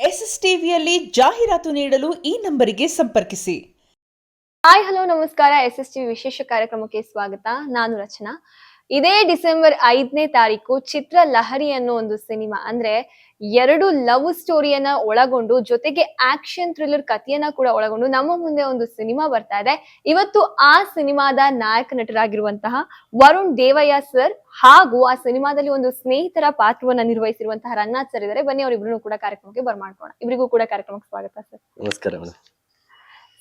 S S ಟಿವಿಯಲ್ಲಿ ಜಾಹೀರಾತು ನೀಡಲು ಈ ನಂಬರಿಗೆ ಸಂಪರ್ಕಿಸಿ. ಹಾಯ್ ಹಲೋ ನಮಸ್ಕಾರ. ಎಸ್ ಟಿ ವಿಶೇಷ ಕಾರ್ಯಕ್ರಮಕ್ಕೆ ಸ್ವಾಗತ. ನಾನು ರಚನಾ. ಇದೇ ಡಿಸೆಂಬರ್ 5ನೇ ತಾರೀಕು ಚಿತ್ರ ಲಹರಿ ಅನ್ನೋ ಒಂದು ಸಿನಿಮಾ, ಅಂದ್ರೆ 2 ಲವ್ ಸ್ಟೋರಿಯನ್ನ ಒಳಗೊಂಡು ಜೊತೆಗೆ ಆಕ್ಷನ್ ಥ್ರಿಲ್ಲರ್ ಕಥೆಯನ್ನ ಕೂಡ ಒಳಗೊಂಡು ನಮ್ಮ ಮುಂದೆ ಒಂದು ಸಿನಿಮಾ ಬರ್ತಾ ಇದೆ. ಇವತ್ತು ಆ ಸಿನಿಮಾದ ನಾಯಕ ನಟರಾಗಿರುವಂತಹ ವರುಣ್ ದೇವಯ್ಯ ಸರ್ ಹಾಗೂ ಆ ಸಿನಿಮಾದಲ್ಲಿ ಒಂದು ಸ್ನೇಹಿತರ ಪಾತ್ರವನ್ನ ನಿರ್ವಹಿಸಿರುವಂತಹ ರಂಗನಾಥ್ ಸರ್ ಇದ್ದಾರೆ. ಬನ್ನಿ ಅವರಿಬ್ರು ಕೂಡ ಕಾರ್ಯಕ್ರಮಕ್ಕೆ ಬರ್ಮಾಡ್ಕೋಣ. ಇಬ್ಬರಿಗೂ ಕೂಡ ಕಾರ್ಯಕ್ರಮಕ್ಕೆ ಸ್ವಾಗತ ಸರ್. ನಮಸ್ಕಾರ ಮೇಡಮ್.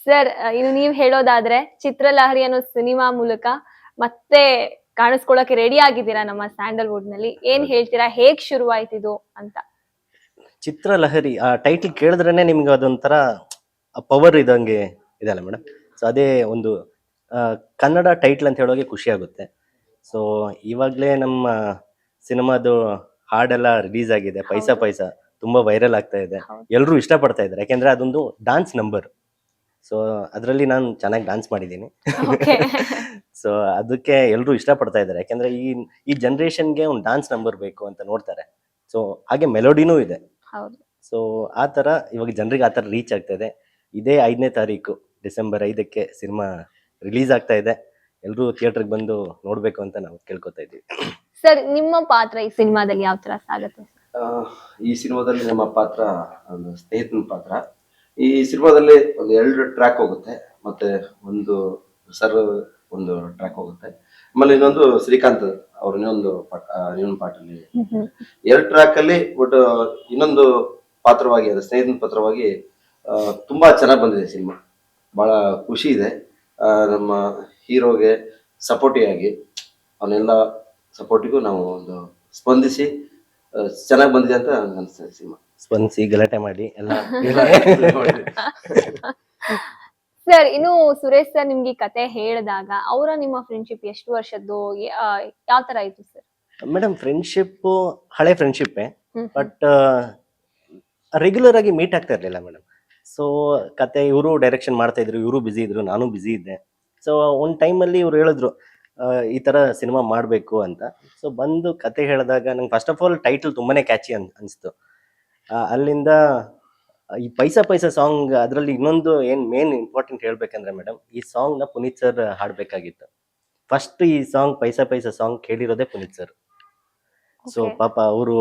ಸರ್, ಇನ್ನು ನೀವ್ ಹೇಳೋದಾದ್ರೆ ಚಿತ್ರಲಹರಿ ಅನ್ನೋ ಸಿನಿಮಾ ಮೂಲಕ ಮತ್ತೆ ಕಾಣಿಸ್ಕೊಳ್ಳೋಕೆ ರೆಡಿ ಆಗಿದ್ದೀರಾ ನಮ್ಮ ಸ್ಯಾಂಡಲ್ವುಡ್ ನಲ್ಲಿ. ಏನ್ ಹೇಳ್ತೀರಾ, ಹೇಗ್ ಶುರುವಾಯ್ತಿದು ಅಂತ? ಚಿತ್ರಲಹರಿ ಆ ಟೈಟಲ್ ಕೇಳಿದ್ರೇನೆ ನಿಮ್ಗೆ ಅದೊಂಥರ ಪವರ್ ಇದಂಗೆ ಇದೆಲ್ಲ ಮೇಡಮ್. ಸೊ ಅದೇ ಒಂದು ಕನ್ನಡ ಟೈಟ್ಲ್ ಅಂತ ಹೇಳೋಕೆ ಖುಷಿ ಆಗುತ್ತೆ. ಸೊ ಇವಾಗಲೇ ನಮ್ಮ ಸಿನಿಮಾದು ಹಾಡೆಲ್ಲ ರಿಲೀಸ್ ಆಗಿದೆ. ಪೈಸಾ ಪೈಸಾ ತುಂಬಾ ವೈರಲ್ ಆಗ್ತಾ ಇದೆ, ಎಲ್ಲರೂ ಇಷ್ಟಪಡ್ತಾ ಇದ್ದಾರೆ. ಯಾಕೆಂದ್ರೆ ಅದೊಂದು ಡಾನ್ಸ್ ನಂಬರ್. ಸೊ ಅದರಲ್ಲಿ ನಾನು ಚೆನ್ನಾಗಿ ಡಾನ್ಸ್ ಮಾಡಿದ್ದೀನಿ. ಸೊ ಅದಕ್ಕೆ ಎಲ್ಲರೂ ಇಷ್ಟಪಡ್ತಾ ಇದ್ದಾರೆ. ಯಾಕೆಂದ್ರೆ ಈ ಜನರೇಷನ್ಗೆ ಒಂದು ಡಾನ್ಸ್ ನಂಬರ್ ಬೇಕು ಅಂತ ನೋಡ್ತಾರೆ. ಸೊ ಹಾಗೆ ಮೆಲೋಡಿನೂ ಇದೆ. ಸೊ ಆ ಥರ ಇವಾಗ ಜನರಿಗೆ ಆ ಥರ ರೀಚ್ ಆಗ್ತಾ ಇದೆ. ಇದೇ 5ನೇ ತಾರೀಕು ಡಿಸೆಂಬರ್ 5ಕ್ಕೆ ಸಿನಿಮಾ ರಿಲೀಸ್ ಆಗ್ತಾ ಇದೆ. ಎಲ್ಲರೂ ಥಿಯೇಟರ್ಗೆ ಬಂದು ನೋಡ್ಬೇಕು ಅಂತ ನಾವು ಕೇಳ್ಕೊತಾ ಇದ್ದೀವಿ. ಸರ್, ನಿಮ್ಮ ಪಾತ್ರ ಈ ಸಿನಿಮಾದಲ್ಲಿ ಯಾವ ತರ ಸಾಗುತ್ತೆ? ಈ ಸಿನಿಮಾದಲ್ಲಿ ನಮ್ಮ ಪಾತ್ರ ಒಂದು ಸ್ನೇಹಿತನ ಪಾತ್ರ. ಈ ಸಿನಿಮಾದಲ್ಲಿ ಒಂದು 2 ಟ್ರ್ಯಾಕ್ ಹೋಗುತ್ತೆ, ಮತ್ತೆ ಒಂದು ಒಂದು ಟ್ರ್ಯಾಕ್ ಹೋಗುತ್ತೆ. ಆಮೇಲೆ ಇನ್ನೊಂದು ಶ್ರೀಕಾಂತ್ ಅವ್ರ ಇನ್ನೊಂದು ಪಾಠಲ್ಲಿ 2 ಟ್ರ್ಯಾಕ್ ಅಲ್ಲಿ ಬಟ್ ಇನ್ನೊಂದು ಪಾತ್ರವಾಗಿ, ಅದು ಸ್ನೇಹಿತನ ಪಾತ್ರವಾಗಿ ತುಂಬಾ ಚೆನ್ನಾಗಿ ಬಂದಿದೆ ಸಿನಿಮಾ. ಬಹಳ ಖುಷಿ ಇದೆ. ನಮ್ಮ ಹೀರೋಗೆ ಸಪೋರ್ಟಿವ್ ಆಗಿ ಅವನ್ನೆಲ್ಲ ಸಪೋರ್ಟಿಗೂ ನಾವು ಒಂದು ಸ್ಪಂದಿಸಿ ಚೆನ್ನಾಗಿ ಬಂದಿದೆ ಅಂತ ಅನಿಸ್ತದೆ ಸಿನಿಮಾ. ಸ್ಪಂದಿಸಿ ಗಲಾಟೆ ಮಾಡಿ ಎಲ್ಲ. ಸರ್, ಇನ್ನು ಸುರೇಶ್ ಸರ್ ನಿಮ್ಗೆ ಕತೆ ಹೇಳಿದಾಗ ಅವರ ನಿಮ್ಮ ಫ್ರೆಂಡ್ಶಿಪ್ ಎಷ್ಟು ವರ್ಷದ್ದು, ಯಾವ ತರ ಆಯ್ತು ಸರ್? ಮೇಡಮ್, ಫ್ರೆಂಡ್ಶಿಪ್ ಹಳೆ ಫ್ರೆಂಡ್ಶಿಪ್ಪೇ, ಬಟ್ ರೆಗ್ಯುಲರ್ ಆಗಿ ಮೀಟ್ ಆಗ್ತಾ ಇರ್ಲಿಲ್ಲ ಮೇಡಮ್. ಸೊ ಕತೆ ಇವರು ಡೈರೆಕ್ಷನ್ ಮಾಡ್ತಾ ಇದ್ರು, ಇವರು ಬಿಸಿ ಇದ್ರು, ನಾನು ಬಿಸಿ ಇದ್ದೆ. ಸೊ ಒಂದು ಟೈಮಲ್ಲಿ ಇವ್ರು ಹೇಳಿದ್ರು ಈ ಥರ ಸಿನಿಮಾ ಮಾಡಬೇಕು ಅಂತ. ಸೊ ಬಂದು ಕತೆ ಹೇಳಿದಾಗ ನಂಗೆ ಫಸ್ಟ್ ಆಫ್ ಆಲ್ ಟೈಟಲ್ ತುಂಬಾನೇ ಕ್ಯಾಚಿ ಅನಿಸ್ತು. ಅಲ್ಲಿಂದ ಈ ಪೈಸಾ ಪೈಸಾ ಸಾಂಗ್, ಅದರಲ್ಲಿ ಇನ್ನೊಂದು ಏನು ಮೇನ್ ಇಂಪಾರ್ಟೆಂಟ್ ಹೇಳ್ಬೇಕಂದ್ರೆ ಮೇಡಮ್, ಈ ಸಾಂಗ್ನ ಪುನೀತ್ ಸರ್ ಹಾಡಬೇಕಾಗಿತ್ತು. ಫಸ್ಟ್ ಈ ಸಾಂಗ್ ಪೈಸಾ ಪೈಸಾ ಸಾಂಗ್ ಕೇಳಿರೋದೇ ಪುನೀತ್ ಸರ್. ಸೊ ಪಾಪ ಅವರು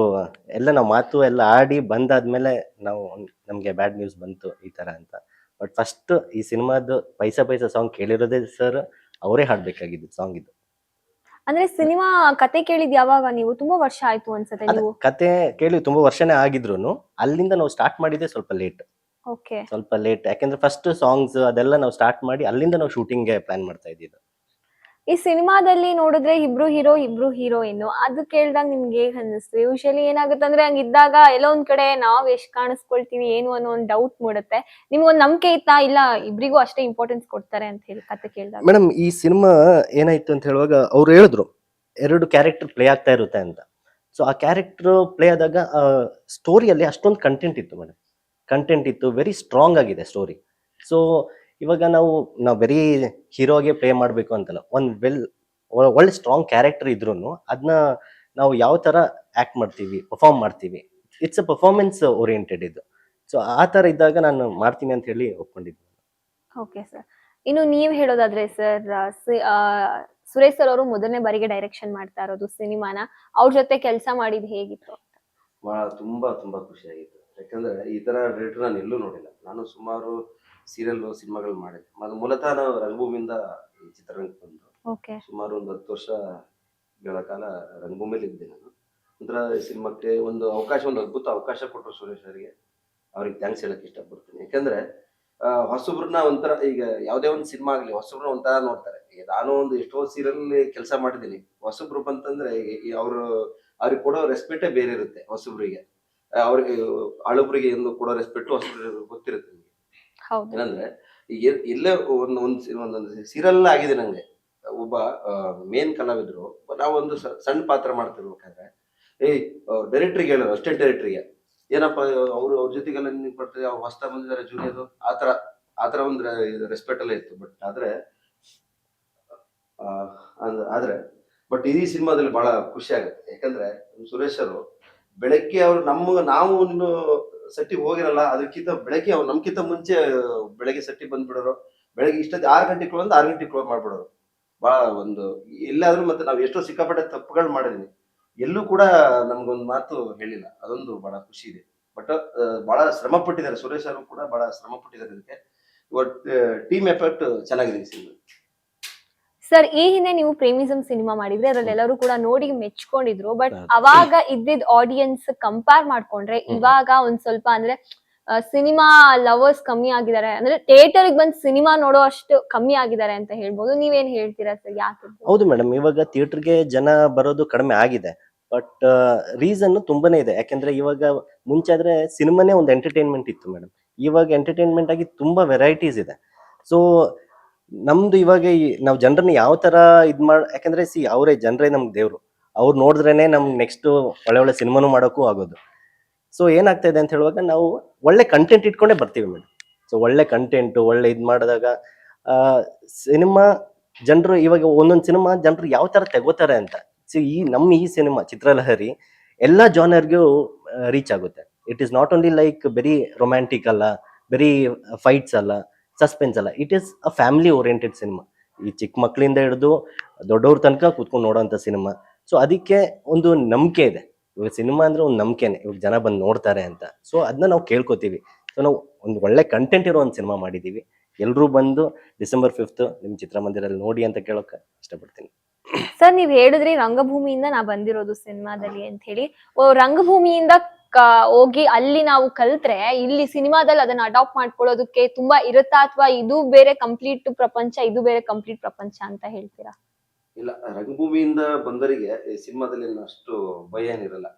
ಎಲ್ಲ ನಾವು ಮಾತು ಎಲ್ಲ ಆಡಿ ಬಂದಾದ್ಮೇಲೆ ನಮಗೆ ಬ್ಯಾಡ್ ನ್ಯೂಸ್ ಬಂತು ಈ ತರ ಅಂತ. ಬಟ್ ಫಸ್ಟ್ ಈ ಸಿನಿಮಾದ ಪೈಸಾ ಪೈಸಾ ಸಾಂಗ್ ಕೇಳಿರೋದೇ ಸರ್, ಅವರೇ ಹಾಡ್ಬೇಕಾಗಿದ್ದು ಸಾಂಗ್ ಇದು. ಅಂದ್ರೆ ಸಿನಿಮಾ ಕತೆ ಕೇಳಿದ್ ಯಾವಾಗ ನೀವು? ತುಂಬಾ ವರ್ಷ ಆಯ್ತು ಅನ್ಸುತ್ತೆ ನೀವು. ಕತೆ ಕೇಳಿ ತುಂಬಾ ವರ್ಷನೇ ಆಗಿದ್ರು ಅಲ್ಲಿಂದ ನಾವು ಸ್ಟಾರ್ಟ್ ಮಾಡಿದ್ದೆ ಸ್ವಲ್ಪ ಲೇಟ್. ಯಾಕೆಂದ್ರೆ ಫಸ್ಟ್ ಸಾಂಗ್ಸ್ ಅದೆಲ್ಲ ನಾವು ಸ್ಟಾರ್ಟ್ ಮಾಡಿ ಅಲ್ಲಿಂದ ನಾವು ಶೂಟಿಂಗ್ಗೆ ಪ್ಲಾನ್ ಮಾಡ್ತಾ ಇದ್ದಿದ್ದು. ಈ ಸಿನಿಮಾದಲ್ಲಿ ನೋಡಿದ್ರೆ ಇಬ್ರು ಹೀರೋಯಿನ್, ಅದು ಕೇಳ್ದಾಗ ನಿಮ್ಗೆ ಹೇಗ್ ಅನ್ನಿಸ್ತು? ಯೂಶಲಿ ಏನಾಗುತ್ತೆ ಅಂದ್ರೆ ಹಂಗಿದ್ದಾಗ ಎಲ್ಲೋ ಒಂದ್ ಕಡೆ ನಾವ್ ಎಷ್ಟ್ ಕಾಣಿಸ್ಕೊಳ್ತೀವಿ ಏನು ಅನ್ನೋ ಒಂದ್ ಡೌಟ್ ಮೂಡುತ್ತೆ. ನಿಮ್ಗೊಂದ್ ನಂಬಿಕೆ ಇತ್ತಾ, ಇಲ್ಲ ಇಬ್ರಿಗೂ ಅಷ್ಟೇ ಇಂಪಾರ್ಟೆನ್ಸ್ ಕೊಡ್ತಾರೆ ಅಂತ ಹೇಳಿ ಕತೆ ಕೇಳಿದಾಗ? ಮೇಡಮ್, ಈ ಸಿನಿಮಾ ಏನಾಯ್ತು ಅಂತ ಹೇಳುವಾಗ ಅವ್ರು ಹೇಳಿದ್ರು 2 ಕ್ಯಾರೆಕ್ಟರ್ ಪ್ಲೇ ಆಗ್ತಾ ಇರುತ್ತೆ ಅಂತ. ಸೊ ಆ ಕ್ಯಾರೆಕ್ಟರ್ ಪ್ಲೇ ಆದಾಗ ಸ್ಟೋರಿಯಲ್ಲಿ ಅಷ್ಟೊಂದು ಕಂಟೆಂಟ್ ಇತ್ತು ಮೇಡಮ್. ಕಂಟೆಂಟ್ ಇತ್ತು, ವೆರಿ ಸ್ಟ್ರಾಂಗ್ ಆಗಿದೆ ಸ್ಟೋರಿ. ಸೊ ಇವಾಗ ನಾವು ಬರೀ ಹೀರೋಗೆ ಪ್ಲೇ ಮಾಡಬೇಕು ಅಂತಲ್ಲ, ಒಳ್ಳೆ ಸ್ಟ್ರಾಂಗ್ ಕ್ಯಾರೆಕ್ಟರ್ ಇದ್ರು ಅದನ್ನ ನಾವು ಯಾವ ತರ ಆಕ್ಟ್ ಮಾಡ್ತೀವಿ, ಪರ್ಫಾರ್ಮ್ ಮಾಡ್ತೀವಿ, ಇಟ್ಸ್ ಅ ಪರ್ಫಾರ್ಮೆನ್ಸ್ ಓರಿಯೆಂಟೆಡ್ ಇದು. ಸೊ ಆ ತರ ಇದ್ದಾಗ ನಾನು ಮಾಡ್ತೀನಿ ಅಂತ ಹೇಳಿ ಒಪ್ಕೊಂಡಿದ್ದೆ. ಓಕೆ ಸರ್, ಇನ್ನು ನೀವ್ ಹೇಳೋದಾದ್ರೆ ಸರ್, ಸುರೇಶ್ ಸರ್ ಅವರು ಮೊದಲನೇ ಬಾರಿಗೆ ಡೈರೆಕ್ಷನ್ ಮಾಡ್ತಾ ಇರೋದು ಸಿನಿಮಾನ, ಅವ್ರ ಜೊತೆ ಕೆಲಸ ಮಾಡಿದ್ ಹೇಗಿತ್ತು? ಬಹಳ ತುಂಬಾ ಖುಷಿ ಆಗಿತ್ತು. ಯಾಕಂದ್ರೆ ಈ ತರ ಡೈರೆಕ್ಟರ್ ನಾನು ಎಲ್ಲೂ ನೋಡಿಲ್ಲ. ನಾನು ಸುಮಾರು ಸೀರಿಯಲ್ ಸಿನಿಮಾಗಳು ಮಾಡಿದೆ. ಮೂಲತಃ ನಾವು ರಂಗಭೂಮಿಯಿಂದ ಈ ಚಿತ್ರರಂಗಕ್ಕೆ ಬಂದು ಸುಮಾರು ಒಂದು 10 ವರ್ಷಗಳ ಕಾಲ ರಂಗಭೂಮಿಯಲ್ಲಿ ಇದ್ದೆ ನಾನು. ನಂತರ ಸಿನಿಮಾಕ್ಕೆ ಒಂದು ಅದ್ಭುತ ಅವಕಾಶ ಕೊಟ್ಟರು ಸುರೇಶ್ ಅವರಿಗೆ. ಅವ್ರಿಗೆ ಥ್ಯಾಂಕ್ಸ್ ಹೇಳಕ್ ಇಷ್ಟಪಡ್ತೀನಿ. ಯಾಕಂದ್ರೆ ಹೊಸಬ್ರನ್ನ ಒಂಥರ, ಈಗ ಯಾವುದೇ ಒಂದು ಸಿನಿಮಾ ಆಗ್ಲಿ ಹೊಸಬ್ರನ್ನ ಒಂಥರ ನೋಡ್ತಾರೆ. ನಾನು ಒಂದು ಎಷ್ಟೋ ಸೀರಿಯಲ್ ಕೆಲಸ ಮಾಡಿದ್ದೀನಿ. ಹೊಸಬ್ರು ಬಂತಂದ್ರೆ ಅವ್ರಿಗೆ ಕೊಡೋ ರೆಸ್ಪೆಕ್ಟೇ ಬೇರೆ ಇರುತ್ತೆ. ಹೊಸಬ್ರಿಗೆ ಅವ್ರಿಗೆ ಹಳಬ್ರಿಗೆ ಎಂದು ಕೊಡೋ ರೆಸ್ಪೆಕ್ಟ್ ಹೊಸಬ್ರಿಗೆ ಗೊತ್ತಿರುತ್ತೆ. ಏನಂದ್ರೆ ಈಗ ಇಲ್ಲೇ ಒಂದೊಂದು ಸೀರಿಯಲ್ ಆಗಿದೆ ನಂಗೆ. ಒಬ್ಬ ಮೇನ್ ಕಲಾವಿದ್ರು ನಾವೊಂದು ಸಣ್ಣ ಪಾತ್ರ ಮಾಡ್ತಿರ್ಬೇಕಾದ್ರೆ ಡೈರೆಕ್ಟ್ರಿಗೆ ಹೇಳೋರು, ಅಸಿಸ್ಟೆಂಟ್ ಡೈರೆಕ್ಟ್ರಿಗೆ, ಏನಪ್ಪ ಅವ್ರ ಜೊತೆಗೆಲ್ಲ ನೀವು ಕೊಡ್ತೀವಿ, ಅವ್ರು ಹೊಸ್ತಾ ಬಂದಿದ್ದಾರೆ ಜೂನಿಯರ್, ಆತರ ಒಂದು ರೆಸ್ಪೆಕ್ಟ್ ಎಲ್ಲ ಇತ್ತು. ಬಟ್ ಈ ಸಿನಿಮಾದಲ್ಲಿ ಬಹಳ ಖುಷಿ ಆಗುತ್ತೆ. ಯಾಕಂದ್ರೆ ಸುರೇಶ್ ಅವರು ಬೆಳಗ್ಗೆ ನಾವು ಸೆಟ್ಟಿಗೆ ಹೋಗಿರಲ್ಲ, ಅದಕ್ಕಿಂತ ಬೆಳಗ್ಗೆ ಅವ್ರು ನಮ್ಕಿಂತ ಮುಂಚೆ ಬೆಳಗ್ಗೆ ಸೆಟ್ಟಿಗೆ ಬಂದ್ಬಿಡೋರು. ಬೆಳಗ್ಗೆ ಇಷ್ಟೊತ್ತು 6 ಗಂಟೆಗೆ ಕ್ಲೋಸ್ 6 ಗಂಟೆಗೆ ಕ್ಲೋಸ್ ಮಾಡ್ಬಿಡೋರು. ಬಹಳ ಒಂದು ಎಲ್ಲಾದ್ರೂ ಮತ್ತೆ ನಾವು ಎಷ್ಟೋ ಸಿಕ್ಕಾಪಟ್ಟೆ ತಪ್ಪುಗಳು ಮಾಡಿದೀನಿ, ಎಲ್ಲೂ ಕೂಡ ನಮ್ಗೊಂದು ಮಾತು ಹೇಳಿಲ್ಲ. ಅದೊಂದು ಬಹಳ ಖುಷಿ ಇದೆ. ಬಟ್ ಬಹಳ ಶ್ರಮ ಪಟ್ಟಿದ್ದಾರೆ, ಸುರೇಶ್ ಅವರು ಕೂಡ ಬಹಳ ಶ್ರಮ ಪಟ್ಟಿದ್ದಾರೆ ಇದಕ್ಕೆ. ಒಟ್ಟು ಟೀಮ್ ಎಫೆಕ್ಟ್ ಚೆನ್ನಾಗಿದೆ ಈ ಸಿನಿಮಾ. ಸರ್ ಈ ಹಿಂದೆ ನೀವು ಪ್ರೇಮಿಸಂ ಸಿನಿಮಾ ಮಾಡಿದ್ರೆ ಅದ್ರಲ್ಲಿ ಎಲ್ಲರೂ ಕೂಡ ನೋಡಿ ಮೆಚ್ಕೊಂಡಿದ್ರು. ಬಟ್ ಹೌದು. ಅವಾಗ ಇದ್ದಿದ್ ಆಡಿಯನ್ಸ್ ಕಂಪೇರ್ ಮಾಡ್ಕೊಂಡ್ರೆ ಇವಾಗ ಒಂದ್ ಸ್ವಲ್ಪ ಅಂದ್ರೆ ಸಿನಿಮಾ ಲವರ್ಸ್ ಕಮ್ಮಿ ಆಗಿದ್ದಾರೆ, ಅಂದ್ರೆ ಥಿಯೇಟರ್ ಬಂದ್ ಸಿನಿಮಾ ನೋಡೋ ಅಷ್ಟು ಕಮ್ಮಿ ಆಗಿದ್ದಾರೆ ಅಂತ ಹೇಳ್ಬೋದು. ನೀವೇನ್ ಹೇಳ್ತೀರಾ ಸರ್, ಯಾಕೆ? ಹೌದು ಮೇಡಮ್, ಇವಾಗ ಥಿಯೇಟರ್ಗೆ ಜನ ಬರೋದು ಕಡಿಮೆ ಆಗಿದೆ. ಬಟ್ ರೀಸನ್ ತುಂಬಾನೇ ಇದೆ. ಯಾಕೆಂದ್ರೆ ಇವಾಗ ಮುಂಚೆ ಆದ್ರೆ ಸಿನಿಮಾನೇ ಒಂದು ಎಂಟರ್ಟೈನ್ಮೆಂಟ್ ಇತ್ತು ಮೇಡಮ್. ಇವಾಗ ಎಂಟರ್ಟೈನ್ಮೆಂಟ್ ಆಗಿ ತುಂಬಾ ವೆರೈಟೀಸ್ ಇದೆ. ಸೊ ನಮ್ದು ಇವಾಗ ನಾವು ಜನರನ್ನ ಯಾವ ತರ ಯಾಕಂದ್ರೆ ಅವರೇ ಜನರೇ ನಮ್ಗೆ ದೇವ್ರು. ಅವ್ರು ನೋಡಿದ್ರೇನೆ ನಮ್ಗೆ ನೆಕ್ಸ್ಟ್ ಒಳ್ಳೆ ಒಳ್ಳೆ ಸಿನಿಮಾನು ಮಾಡೋಕ್ಕೂ ಆಗೋದು. ಸೊ ಏನಾಗ್ತಾ ಇದೆ ಅಂತ ಹೇಳುವಾಗ ನಾವು ಒಳ್ಳೆ ಕಂಟೆಂಟ್ ಇಟ್ಕೊಂಡೇ ಬರ್ತೀವಿ ಮೇಡಮ್. ಸೊ ಒಳ್ಳೆ ಕಂಟೆಂಟ್ ಒಳ್ಳೆ ಮಾಡಿದಾಗ ಸಿನಿಮಾ ಜನರು ಇವಾಗ ಒಂದೊಂದು ಸಿನಿಮಾ ಜನರು ಯಾವ ತರ ತಗೋತಾರೆ ಅಂತ. ಸೊ ಈ ಸಿನಿಮಾ ಚಿತ್ರಲಹರಿ ಎಲ್ಲಾ ಜಾನರ್ಗೂ ರೀಚ್ ಆಗುತ್ತೆ. It is not only like berry romantic ಅಲ್ಲ, ಬೆರಿ ಫೈಟ್ಸ್ ಅಲ್ಲ, ಸಸ್ಪೆನ್ಸ್ ಅಲ್ಲ. It is a family oriented cinema. ಈ ಚಿಕ್ಕ ಮಕ್ಕಳಿಂದ ಹಿಡಿದು ದೊಡ್ಡವ್ರ ತನಕ ಕೂತ್ಕೊಂಡು ನೋಡೋಂಥ ಸಿನಿಮಾ. ಸೊ ಅದಕ್ಕೆ ಒಂದು ನಂಬಿಕೆ ಇದೆ. ಇವಾಗ ಸಿನಿಮಾ ಅಂದ್ರೆ ಒಂದು ನಂಬಿಕೆನೆ, ಇವಾಗ ಜನ ಬಂದು ನೋಡ್ತಾರೆ ಅಂತ. ಸೊ ಅದನ್ನ ನಾವು ಕೇಳ್ಕೊತೀವಿ. ಸೊ ನಾವು ಒಂದು ಒಳ್ಳೆ ಕಂಟೆಂಟ್ ಇರೋ ಒಂದು ಸಿನಿಮಾ ಮಾಡಿದೀವಿ. ಎಲ್ಲರೂ ಬಂದು December 5th ನಿಮ್ ಚಿತ್ರಮಂದಿರಲ್ಲಿ ನೋಡಿ ಅಂತ ಕೇಳೋಕೆ ಇಷ್ಟಪಡ್ತೀನಿ. ಸರ್ ನೀವ್ ಹೇಳಿದ್ರಿ ರಂಗಭೂಮಿಯಿಂದ ನಾ ಬಂದಿರೋದು ಸಿನಿಮಾದಲ್ಲಿ ಅಂತ ಹೇಳಿ. ರಂಗಭೂಮಿಯಿಂದ ಹೋಗಿ ಅಲ್ಲಿ ನಾವು ಕಲ್ತ್ರೆ ಇಲ್ಲಿ ಸಿನಿಮಾದಲ್ಲಿ ಅದನ್ನ ಅಡಾಪ್ಟ್ ಮಾಡ್ಕೊಳ್ಳೋದಕ್ಕೆ ತುಂಬಾ ಇರುತ್ತಾ, ಅಥವಾ ಇದು ಬೇರೆ ಕಂಪ್ಲೀಟ್ ಪ್ರಪಂಚ ಇದು ಬೇರೆ ಕಂಪ್ಲೀಟ್ ಪ್ರಪಂಚ ಅಂತ ಹೇಳ್ತೀರಾ? ಇಲ್ಲ, ರಂಗಭೂಮಿಯಿಂದ ಬಂದವರಿಗೆ ಈ ಸಿನಿಮಾದಲ್ಲಿ ಅಷ್ಟು ಭಯ ಏನಿರಲ್ಲ.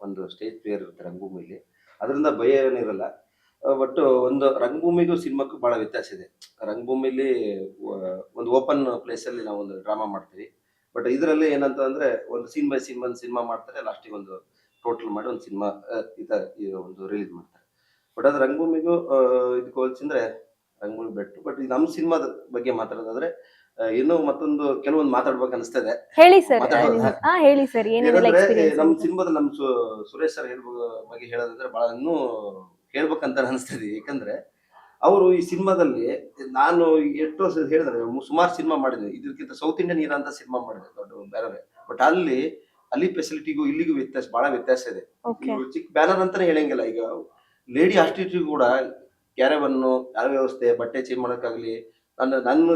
ಒಂದು ಸ್ಟೇಜ್ ಪ್ಲೇಯರ್ ಇರುತ್ತೆ ರಂಗಭೂಮಿಲಿ, ಅದರಿಂದ ಭಯ ಏನಿರಲ್ಲ. ಬಟ್ ಒಂದು ರಂಗಭೂಮಿಗೂ ಸಿನಿಮಾಕ್ಕೂ ಬಹಳ ವ್ಯತ್ಯಾಸ ಇದೆ. ರಂಗಭೂಮಿಲಿ ಒಂದು ಓಪನ್ ಪ್ಲೇಸ್ ಅಲ್ಲಿ ನಾವು ಒಂದು ಡ್ರಾಮಾ ಮಾಡ್ತೀವಿ. ಬಟ್ ಇದರಲ್ಲಿ ಏನಂತ ಅಂದ್ರೆ ಒಂದು ಸೀನ್ ಬೈ ಸೀನ್ ಒಂದು ಸಿನಿಮಾ ಮಾಡ್ತಾರೆ, ಲಾಸ್ಟಿಗೆ ಒಂದು ಟೋಟಲ್ ಮಾಡಿ ಒಂದು ಸಿನಿಮಾ ಒಂದು ರಿಲೀಸ್ ಮಾಡ್ತಾರೆ. ಬಟ್ ಅದು ರಂಗಭೂಮಿಗೂ ಇದಕ್ಕೆ ಹೋಲಿಸಿದ್ರೆ ರಂಗಭೂಮಿ ಬೆಟ್ಟು. ಬಟ್ ಈ ನಮ್ಮ ಸಿನಿಮಾದ ಬಗ್ಗೆ ಮಾತಾಡೋದಾದ್ರೆ ಇನ್ನೂ ಮತ್ತೊಂದು ಕೆಲವೊಂದು ಮಾತಾಡ್ಬೇಕು ಅನಿಸ್ತದೆ. ಹೇಳಿ ಸರ್. ಮಾತಾಡೋದಾ? ಹೇಳಿ ಸರ್, ಏನೆಲ್ಲ ಎಕ್ಸ್ಪೀರಿಯನ್ಸ್? ನಮ್ಮ ಸಿನಿಮಾದಲ್ಲಿ ನಮ್ಮ ಸುರೇಶ್ ಸರ್ ಬಗ್ಗೆ ಹೇಳೋದಂದ್ರೆ ಬಹಳ ಇನ್ನೂ ಹೇಳ್ಬೇಕಂತ ಅನಿಸ್ತದೆ. ಯಾಕಂದ್ರೆ ಅವರು ಈ ಸಿನಿಮಾದಲ್ಲಿ ನಾನು ಎಷ್ಟೋ ಹೇಳಿದ್ರೆ ಸುಮಾರು ಸಿನಿಮಾ ಮಾಡಿದ್ವಿ, ಇದಕ್ಕಿಂತ ಸೌತ್ ಇಂಡಿಯನ್ ಹೀರೋ ಅಂತ ಸಿನಿಮಾ ಮಾಡಿದೆ ದೊಡ್ಡ ಬೇರೆ. ಬಟ್ ಅಲ್ಲಿ ಫೆಸಿಲಿಟಿಗೂ ಇಲ್ಲಿಗೂ ಬಹಳ ವ್ಯತ್ಯಾಸ ಇದೆ. ಚಿಕ್ಕ ಬ್ಯಾನರ್ ಅಂತಾನೆ ಹೇಳಂಗಿಲ್ಲ. ಈಗ ಲೇಡಿ ಹಾಸ್ಟಿಟಿ ಕೂಡ ಕ್ಯಾರವನ್ನು ಯಾವ ವ್ಯವಸ್ಥೆ ಬಟ್ಟೆ ಚೇಂಜ್ ಮಾಡೋಕ್ಕಾಗ್ಲಿ, ನನ್ನ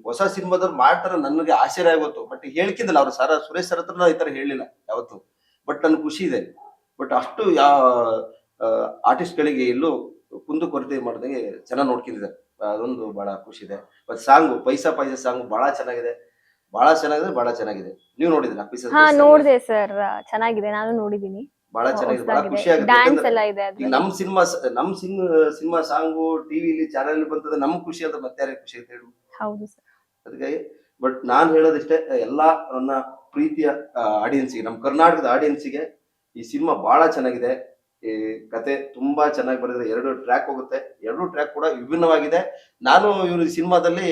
ಹೊಸ ಸಿನಿಮಾದವ್ರು ಮಾಡ್ತಾರ ನನಗೆ ಆಶ್ಚರ್ಯ ಆಗೋತ್ತು. ಬಟ್ ಹೇಳ್ಕಿಂದಲ್ಲ ಅವ್ರು ಸುರೇಶ್ ಸರ್ ಹತ್ರ ಈ ತರ ಹೇಳಿಲ್ಲ ಯಾವತ್ತು. ಬಟ್ ನನ್ಗೆ ಖುಷಿ ಇದೆ. ಬಟ್ ಅಷ್ಟು ಆರ್ಟಿಸ್ಟ್ ಗಳಿಗೆ ಎಲ್ಲೂ ಕುಂದು ಕೊರತೆ ಮಾಡ್ದಂಗೆ ಚೆನ್ನಾಗಿ ನೋಡ್ಕೊಂಡಿದ್ದಾರೆ. ಅದೊಂದು ಬಹಳ ಖುಷಿ ಇದೆ. ಮತ್ತೆ ಸಾಂಗು ಪೈಸಾ ಸಾಂಗ್ ಬಹಳ ಚೆನ್ನಾಗಿದೆ. ನೀವು ನೋಡಿದ್ರಾ? ನೋಡಿದೆ ಸರ್, ಚೆನ್ನಾಗಿದೆ, ನಾನು ನೋಡಿದೀನಿ. ಬಹಳ ಚೆನ್ನಾಗಿದೆ, ಬಹಳ ಖುಷಿ ಡ್ಯಾನ್ಸ್ ಎಲ್ಲ ಇದೆ ಆಗುತ್ತೆ. ಈಗ ನಮ್ ಸಿನಿಮಾ ಸಾಂಗು ಟಿವಿಲಿ ಚಾನೆಲ್ ಬಂತದ ನಮ್ಗೆ ಖುಷಿ ಅಂತ ಮತ್ತೆ ಯಾರಿಗೆ ಖುಷಿ ಅಂತ ಹೇಳಿ. ಹೌದು ಸರ್. ಅದಕ್ಕಾಗಿ ಬಟ್ ನಾನ್ ಹೇಳೋದಿಷ್ಟೇ, ಎಲ್ಲಾ ನನ್ನ ಪ್ರೀತಿಯ ಆಡಿಯನ್ಸ್ಗೆ, ನಮ್ಮ ಕರ್ನಾಟಕದ ಆಡಿಯನ್ಸ್ಗೆ ಈ ಸಿನಿಮಾ ಬಹಳ ಚೆನ್ನಾಗಿದೆ. ಈ ಕತೆ ತುಂಬಾ ಚೆನ್ನಾಗಿ ಬರೆದಿದೆ. 2 ಟ್ರ್ಯಾಕ್ ಹೋಗುತ್ತೆ. 2 ಟ್ರ್ಯಾಕ್ ಕೂಡ ವಿಭಿನ್ನವಾಗಿದೆ. ನಾನು ಇವ್ರ ಸಿನಿಮಾದಲ್ಲಿ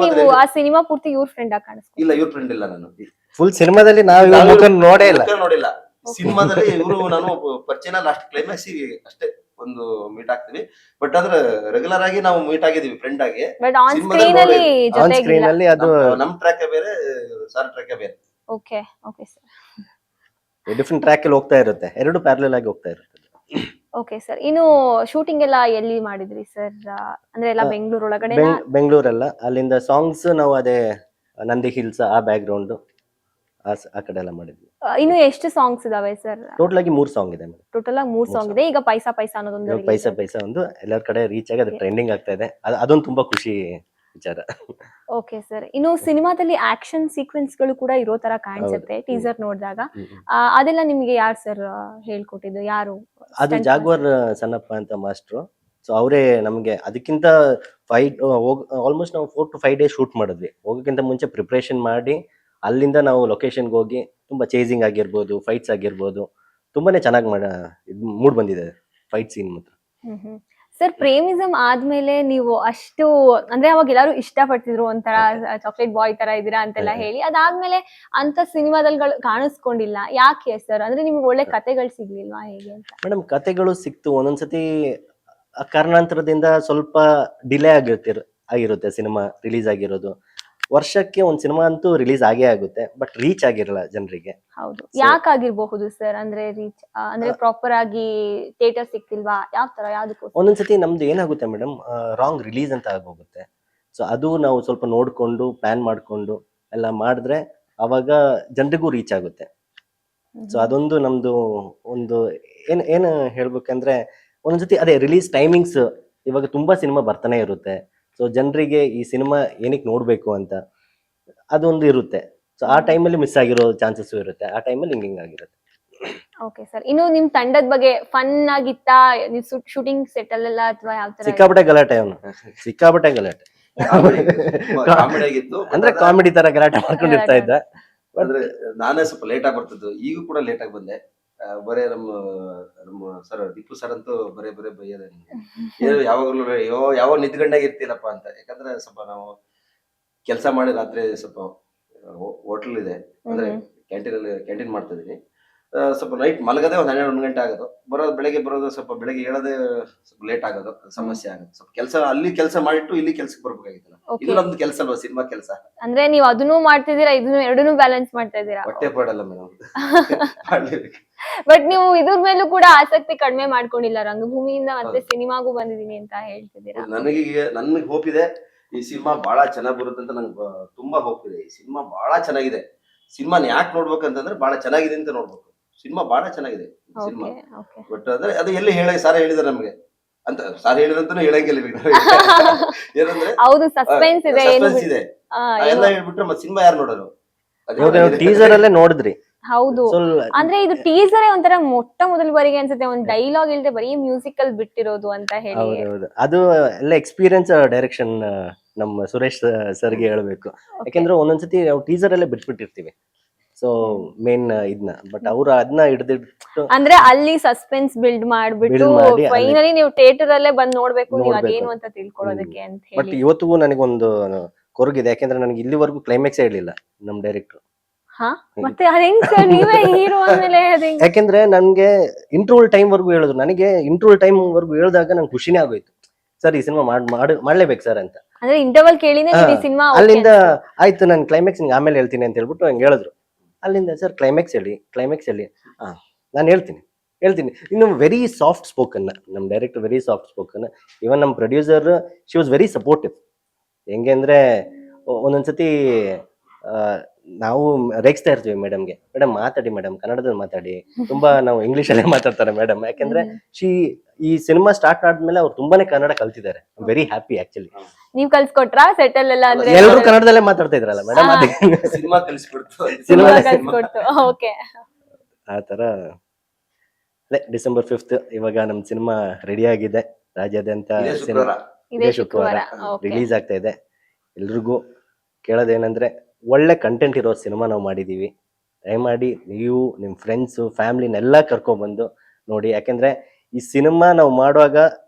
ನೀವು ಆ ಸಿನಿಮಾ ಪೂರ್ತಿ ಇವ್ರ ಫ್ರೆಂಡ್ ಆಗಿ ಕಾಣಿಸ್ತೀವಿ? ಇಲ್ಲ, ಇವ್ರ ಫ್ರೆಂಡ್ ಇಲ್ಲ. ನಾನು ಫುಲ್ ಸಿನಿಮಾದಲ್ಲಿ ನಾವು ನೋಡಿಲ್ಲ. ಸಿನಿಮಾದಲ್ಲಿ ಇವರು ನಾನು ಪರಿಚಯ ಲಾಸ್ಟ್ ಕ್ಲೈಮ್ಯಾಕ್ಸ್ ಅಷ್ಟೇ ಒಂದು ಮೀಟ್ ಆಗ್ತೀವಿ. ಬಟ್ ಆದ್ರೆ ರೆಗ್ಯುಲರ್ ಆಗಿ ನಾವು ಮೀಟ್ ಆಗಿದೀವಿ ಫ್ರೆಂಡ್ ಆಗಿ. ಬಟ್ ಆನ್ ಸ್ಕ್ರೀನ್ ಅಲ್ಲಿ ಸ್ಕ್ರೀನ್ ಅಲ್ಲಿ ಅದು ನಮ್ ಟ್ರ್ಯಾಕ್ ಬೇರೆ, ಸರ್ ಟ್ರ್ಯಾಕ್ ಬೇರೆ. Okay okay sir. Different track ಅಲ್ಲಿ ಹೋಗ್ತಾ ಇರುತ್ತೆ, 2 ಪ್ಯಾರಲಲ್ ಆಗಿ ಹೋಗ್ತಾ ಇರುತ್ತೆ. Okay sir. ಇನ್ನು ಶೂಟಿಂಗ್ ಎಲ್ಲ ಎಲ್ಲಿ ಮಾಡಿದ್ರಿ ಸರ್? ಅಂದ್ರೆ ಎಲ್ಲ ಬೆಂಗಳೂರು ಒಳಗಡೆ? ಬೆಂಗಳೂರಲ್ಲ, ಅಲ್ಲಿಂದ ಸಾಂಗ್ಸ್ ನಾವು ಅದೇ ನಂದಿ ಹಿಲ್ಸ್ ಆ ಬ್ಯಾಕ್ ಗ್ರೌಂಡ್ ಆ ಕಡೆ ಎಲ್ಲ ಮಾಡಿದ್ವಿ. ಇನ್ನು ಎಷ್ಟು ಸಾಂಗ್ಸ್ ಇದಾವೆ ಸರ್? ಟೋಟಲ್ ಆಗಿ 3 ಸಾಂಗ್ ಇದೆ. ಟೋಟಲ್ ಆಗಿ 3 ಸಾಂಗ್ ಇದೆ. ಈಗ ಪೈಸಾ ಅನ್ನೋದೊಂದು ಪೈಸಾ ಒಂದು ಎಲ್ಲರ ಕಡೆ ರೀಚ್ ಆಗಿ ಅದು ಟ್ರೆಂಡಿಂಗ್ ಆಗ್ತಾ ಇದೆ. ಅದೊಂದು ತುಂಬಾ ಖುಷಿ ವಿಚಾರ. Okay sir. ಇನ್ನು ಸಿನಿಮಾದಲ್ಲಿ ಆಕ್ಷನ್ ಸೀಕ್ವೆನ್ಸ್ ಗಳು ಕೂಡ ಇರೋ ತರ ಕಾಣಿಸುತ್ತೆ ಟೀಸರ್ ನೋಡಿದಾಗ. ಅದೆಲ್ಲ ನಿಮ್ಗೆ ಯಾರು ಸರ್ ಹೇಳ್ಕೊಟ್ಟಿದ್ದು? ಯಾರು? ಅದು ಜಾಗ್ವಾರ್ ಸಣ್ಣಪ್ಪ ಅಂತ ಮಾಸ್ಟ್ರು. ಸೊ ಅವರೇ ನಮ್ಗೆ ಅದಕ್ಕಿಂತ ಆಲ್ಮೋಸ್ಟ್ ನಾವು 4 to 5 ಡೇಸ್ ಶೂಟ್ ಮಾಡಿದ್ವಿ. ಹೋಗೋಕ್ಕಿಂತ ಮುಂಚೆ ಪ್ರಿಪ್ರೇಷನ್ ಮಾಡಿ ಅಲ್ಲಿಂದ ನಾವು ಲೊಕೇಶನ್ಗೆ ಹೋಗಿ ತುಂಬಾ ಚೇಸಿಂಗ್ ಆಗಿರ್ಬೋದು, ಫೈಟ್ಸ್ ಆಗಿರ್ಬೋದು, ತುಂಬಾನೇ ಚೆನ್ನಾಗಿ ಮೂಡ್ ಬಂದಿದೆ ಫೈಟ್ ಸೀನ್ ಮಾತ್ರ. ಸರ್ ಪ್ರೇಮಿಸಂ ಆದ್ಮೇಲೆ ನೀವು ಅಷ್ಟು ಅಂದ್ರೆ ಅವಾಗ ಎಲ್ಲಾರು ಇಷ್ಟ ಪಡ್ತಿದ್ರು ಒಂಥರ ಚಾಕ್ಲೇಟ್ ಬಾಯ್ ತರ ಇದೀರಾ ಅಂತೆಲ್ಲ ಹೇಳಿ, ಅದಾದ್ಮೇಲೆ ಅಂತ ಸಿನಿಮಾದಲ್ಲಿ ಕಾಣಿಸ್ಕೊಂಡಿಲ್ಲ, ಯಾಕೆ ಸರ್? ಅಂದ್ರೆ ನಿಮ್ಗೆ ಒಳ್ಳೆ ಕತೆಗಳು ಸಿಗ್ಲಿಲ್ವಾ ಹೇಗೆ ಅಂತ? ಮೇಡಮ್ ಕತೆಗಳು ಸಿಕ್ತು, ಒಂದೊಂದ್ಸತಿ ಆ ಕಾರಣಾಂತರದಿಂದ ಸ್ವಲ್ಪ ಡಿಲೇ ಆಗಿರುತ್ತೆ ಸಿನಿಮಾ ರಿಲೀಸ್ ಆಗಿರೋದು. ವರ್ಷಕ್ಕೆ ಒಂದ್ ಸಿನಿಮಾ ಅಂತೂ ರಿಲೀಸ್ ಆಗೇ ಆಗುತ್ತೆ, ಬಟ್ ರೀಚ್ ಆಗಿರಲ್ಲ ಜನರಿಗೆ. ಹೌದು, ಯಾಕಾಗಿರ್ಬಹುದು ಸರ್? ಅಂದ್ರೆ ರೀಚ್ ಅಂದ್ರೆ ಪ್ರಾಪರ್ ಆಗಿ ಥಿಯೇಟರ್ ಸಿಕ್ತಿಲ್ವಾ, ಯಾವ ತರ, ಯಾವ್ದಕ್ಕೋಸ್ಕರ? ಒಂದೊಂದ್ಸತಿ ನಮ್ದು ಏನಾಗುತ್ತೆ ಮೇಡಮ್, ರಾಂಗ್ ರಿಲೀಸ್ ಅಂತ ಆಗೋಗುತ್ತೆ. ಸೊ ಅದು ನಾವು ಸ್ವಲ್ಪ ನೋಡ್ಕೊಂಡು ಪ್ಲಾನ್ ಮಾಡ್ಕೊಂಡು ಎಲ್ಲ ಮಾಡಿದ್ರೆ ಅವಾಗ ಜನರಿಗೂ ರೀಚ್ ಆಗುತ್ತೆ. ಸೊ ಅದೊಂದು ನಮ್ದು ಒಂದು ಏನು ಹೇಳ್ಬೇಕಂದ್ರೆ, ಒಂದೊಂದ್ಸತಿ ಅದೇ ರಿಲೀಸ್ ಟೈಮಿಂಗ್ಸ್, ಇವಾಗ ತುಂಬಾ ಸಿನಿಮಾ ಬರ್ತಾನೆ ಇರುತ್ತೆ. ಸೊ ಜನರಿಗೆ ಈ ಸಿನಿಮಾ ಏನಕ್ಕೆ ನೋಡ್ಬೇಕು ಅಂತ ಅದೊಂದು ಇರುತ್ತೆ. ಸೊ ಆ ಟೈಮಲ್ಲಿ ಮಿಸ್ ಆಗಿರೋ ಚಾನ್ಸಸ್ ಇರುತ್ತೆ, ಆ ಟೈಮಲ್ಲಿ ಹಿಂಗಿರುತ್ತೆ. ಓಕೆ ಸರ್, ಇನ್ನು ನಿಮ್ ತಂಡದ ಬಗ್ಗೆ ಫನ್ ಆಗಿತ್ತಾ? ನೀವು ಶೂಟಿಂಗ್ ಸೆಟ್ ಅಲ್ಲೆಲ್ಲ ಅಥವಾ ಯಾವ ತರ? ಸಿಕ್ಕಾಪಟ್ಟೆ ಗಲಾಟೆ ಅವನು, ಸಿಕ್ಕಾಪಟ್ಟೆ ಗಲಾಟೆ. ಕಾಮಿಡಿ ಆಗಿತ್ತು. ಅಂದ್ರೆ ಕಾಮಿಡಿ ತರ ಗಲಾಟೆ ಮಾಡ್ಕೊಂಡಿರ್ತಾ ಇದ್ದ. ಅಂದ್ರೆ ನಾನೇ ಸ್ವಲ್ಪ ಲೇಟ್ ಆಗಿ ಬರ್ತಿದ್ದು, ಈಗ ಕೂಡ ಲೇಟ್ ಆಗಿ ಬಂದೆ. ಬರೇ ನಮ್ಮ ಸರ್ ಟಿಪ್ಪು ಸರ್ ಅಂತೂ ಬರೇ ಬೈಯದ, ಏನು ಯಾವಾಗಲೂ ಯಾವ ನಿಂತ್ಕೊಂಡಾಗ ಇರ್ತಿಲ್ಲಪ್ಪ ಅಂತ. ಯಾಕಂದ್ರೆ ಸ್ವಲ್ಪ ನಾವು ಕೆಲಸ ಮಾಡಿ ರಾತ್ರಿ ಸ್ವಲ್ಪ ಹೋಟೆಲ್ ಇದೆ, ಅಂದ್ರೆ ಕ್ಯಾಂಟೀನ್ ಮಾಡ್ತಾ ಇದೀನಿ. ಸ್ವಲ್ಪ ನೈಟ್ ಮಲಗದೆ ಒಂದ್ 12 ಗಂಟೆ ಆಗೋದು, ಬೆಳಗ್ಗೆ ಬರೋದು ಸ್ವಲ್ಪ ಬೆಳಗ್ಗೆ ಹೇಳೋದೇ ಸ್ವಲ್ಪ ಲೇಟ್ ಆಗೋದು, ಸಮಸ್ಯೆ ಆಗೋದು. ಸ್ವಲ್ಪ ಅಲ್ಲಿ ಕೆಲಸ ಮಾಡಿಟ್ಟು ಇಲ್ಲಿ ಕೆಲ್ಸಕ್ಕೆ ಬರ್ಬೇಕಾಗಿತ್ತಲ್ಲ, ಇದು ನಮ್ದು ಕೆಲಸ ಅಲ್ವಾ, ಸಿನಿಮಾ ಕೆಲಸ. ಅಂದ್ರೆ ನೀವು ಅದನ್ನು ಮಾಡ್ತಿದ್ದೀರಾ, ಇದನ್ನು ಎರಡನ್ನೂ ಬ್ಯಾಲೆನ್ಸ್ ಮಾಡ್ತಾ ಇದ್ದೀರಾ. ಹೊಟ್ಟೆ ಪಾಡಲ್ಲ ಮೇಡಮ್. ಬಟ್ ನೀವು ಇದ್ರ ಮೇಲೂ ಕೂಡ ಆಸಕ್ತಿ ಕಡಿಮೆ ಮಾಡ್ಕೊಂಡಿಲ್ಲ, ರಂಗಭೂಮಿಯಿಂದ ಮತ್ತೆ ಸಿನಿಮಾಗೂ ಬಂದಿದೀನಿ ಅಂತ ಹೇಳ್ತಿದ್ದೀರಾ. ನನ್ಗೆ ಹೋಪ್ ಇದೆ, ಈ ಸಿನಿಮಾ ಬಹಳ ಚೆನ್ನಾಗಿ ಬರುತ್ತೆ ಅಂತ ನಂಗೆ ತುಂಬಾ ಹೋಪ್ ಇದೆ. ಈ ಸಿನಿಮಾ ಬಹಳ ಚೆನ್ನಾಗಿದೆ. ಸಿನಿಮಾನ ಯಾಕೆ ನೋಡ್ಬೇಕಂತಂದ್ರೆ ಬಹಳ ಚೆನ್ನಾಗಿದೆ ಅಂತ ನೋಡ್ಬೇಕು. ಸಿನಿಮಾ ಬಹಳ ಚೆನ್ನಾಗಿದೆ ಸಿನಿಮಾ. ಬಟ್ ಅಂದ್ರೆ ಅದು ಎಲ್ಲಿ ಸಾರ್ ಹೇಳಿದಾರೆ ನಮ್ಗೆ ಅಂತ, ಸಾರ್ ಹೇಳಿದ್ರಂತಾನು ಹೇಳಂಗಿಲ್ಲ ಏನಂದ್ರೆ ಹೌದು, ಸಸ್ಪೆನ್ಸ್ ಇದೆ, ಸಸ್ಪೆನ್ಸ್ ಇದೆ ಎಲ್ಲ ಹೇಳ್ಬಿಟ್ರೆ ಮತ್ತೆ ಸಿನಿಮಾ ಯಾರು ನೋಡೋರು? ಟೀಸರ್ ಅಲ್ಲೇ ನೋಡಿದ್ರಿ. ಹೌದು, ಅಂದ್ರೆ ಇದು ಟೀಸರ್ ಒಂಥರ ಮೊಟ್ಟ ಮೊದಲ ಬಾರಿಗೆ ಅನ್ಸುತ್ತೆ ಒಂದ್ ಡೈಲಾಗ್ ಇಲ್ಲದೆ ಬರೀ ಮ್ಯೂಸಿಕಲ್ ಬಿಟ್ಟಿರೋದು ಅಂತ ಹೇಳಿ. ಅದು ಎಲ್ಲ ಎಕ್ಸ್ಪೀರಿಯನ್ಸ್ ಡೈರೆಕ್ಷನ್ ನಮ್ಮ ಸುರೇಶ್ ಸರ್ಗೆ ಹೇಳ್ಬೇಕು. ಯಾಕಂದ್ರೆ ಒಂದೊಂದ್ಸತಿ ನಾವು ಟೀಸರ್ ಅಲ್ಲೇ ಬಿಟ್ಬಿಟ್ಟಿರ್ತೀವಿ, ಸೊ ಮೇನ್ ಇದನ್ನ, ಬಟ್ ಅವ್ರು ಅದನ್ನ ಹಿಡಿದಿಟ್ಟು ಅಂದ್ರೆ ಅಲ್ಲಿ ಸಸ್ಪೆನ್ಸ್ ಬಿಲ್ಡ್ ಮಾಡ್ಬಿಟ್ಟು ಫೈನಲಿ ನೀವು ಥಿಯೇಟರ್ ಅಲ್ಲೇ ಬಂದ್ ನೋಡ್ಬೇಕು, ನೀವು ಅದೇನು ಅಂತ ತಿಳ್ಕೊಳ್ಳೋದಕ್ಕೆ ಅಂತ ಹೇಳಿ. ಬಟ್ ಇವತ್ತಿಗೂ ನನಗೊಂದು ಕೊರಗಿದೆ, ಯಾಕಂದ್ರೆ ನನಗೆ ಇಲ್ಲಿವರೆಗೂ ಕ್ಲೈಮ್ಯಾಕ್ಸ್ ಹೇಳಿಲ್ಲ ನಮ್ ಡೈರೆಕ್ಟರ್. ಮತ್ತೆ ಅದೇಂಗ್ ಸರ್, ನೀವೇ ಹೀರೋ ಅಂದ್ಮೇಲೆ ಯಾಕಂದ್ರೆ ನನ್ಗೆ ಇಂಟರ್ವಲ್ ಟೈಮ್ ವರ್ಗು ಹೇಳಿದ್ರು. ನನಗೆ ಇಂಟರ್ವಲ್ ಟೈಮ್ ವರ್ಗು ಹೇಳಿದಾಗ ನಂಗೆ ಖುಷಿನೇ ಆಗೋಯ್ತು, ಸರ್ ಈ ಸಿನಿಮಾ ಮಾಡ್ಲೇಬೇಕು ಸರ್ ಅಂತ. ಅಂದ್ರೆ ಇಂಟರ್ವಲ್ ಕೇಳಿನೇ ಸಿನಿಮಾ ಅಲ್ಲಿಂದ ಆಯ್ತು, ನಾನು ಕ್ಲೈಮ್ಯಾಕ್ಸ್ ನಿಂಗೆ ಆಮೇಲೆ ಹೇಳ್ತೀನಿ ಅಂತ ಹೇಳ್ಬಿಟ್ಟು ಹಂಗೆ ಹೇಳಿದ್ರು. ಅಲ್ಲಿಂದ ಸರ್ ಕ್ಲೈಮ್ಯಾಕ್ಸ್ ಹೇಳಿ ನಾನು ಹೇಳ್ತೀನಿ. ಇನ್ನು ವೆರಿ ಸಾಫ್ಟ್ ಸ್ಪೋಕನ್ ನಮ್ ಡೈರೆಕ್ಟರ್, ವೆರಿ ಸಾಫ್ಟ್ ಸ್ಪೋಕನ್. ಇವನ್ ನಮ್ producer, she was very supportive. ಹೆಂಗೆ ಅಂದ್ರೆ ಒಂದೊಂದ್ಸತಿ ನಾವು ರೇಗಿಸ್ತಾ ಇರ್ತೀವಿ ಮೇಡಮ್ಗೆ, ಮೇಡಮ್ ಮಾತಾಡಿ ಮೇಡಮ್, ಕನ್ನಡದಲ್ಲಿ ಮಾತಾಡಿ, ತುಂಬಾ ನಾವು ಇಂಗ್ಲಿಷ್ ಅಲ್ಲೇ ಮಾತಾಡ್ತಾರೆ ಮೇಡಮ್. ಯಾಕಂದ್ರೆ ಈ ಸಿನಿಮಾ ಸ್ಟಾರ್ಟ್ ಆದ್ಮೇಲೆ ಅವ್ರು ತುಂಬಾನೇ ಕನ್ನಡ ಕಲ್ತಿದ್ದಾರೆ. Very happy actually. ನೀವ್ ಕಲ್ಸ್ಕೊಟ್ರಾ ಸೆಟ್ ಅಲ್ಲೆಲ್ಲ? ಅಂದ್ರೆ ಎಲ್ಲರೂ ಕನ್ನಡದಲ್ಲೇ ಮಾತಾಡ್ತಾ ಇದ್ರಲ್ಲ ಮೇಡಮ್, ಸಿನಿಮಾ ಕಲಿಸ್ಬಿಡ್ತು. ಓಕೆ, ಆತರ. ಡಿಸೆಂಬರ್ 5 ಇವಾಗ ನಮ್ ಸಿನಿಮಾ ರೆಡಿ ಆಗಿದೆ. ರಾಜ್ಯಾದ್ಯಂತ ಇದೇ ಶುಕ್ರವಾರ ರಿಲೀಸ್ ಆಗ್ತಾ ಇದೆ. ಎಲ್ರಿಗೂ ಕೇಳೋದೇನಂದ್ರೆ, ಒಳ್ಳೆ ಕಂಟೆಂಟ್ ಇರೋ ಸಿನಿಮಾ ನಾವು ಮಾಡಿದೀವಿ. ದಯಮಾಡಿ ನೀವು ನಿಮ್ ಫ್ರೆಂಡ್ಸ್ ಫ್ಯಾಮಿಲಿನೆಲ್ಲ ಕರ್ಕೊಂಡ್ಬಂದು ನೋಡಿ. ಯಾಕಂದ್ರೆ ಈ ಸಿನಿಮಾ ನಾವು ಮಾಡುವಾಗ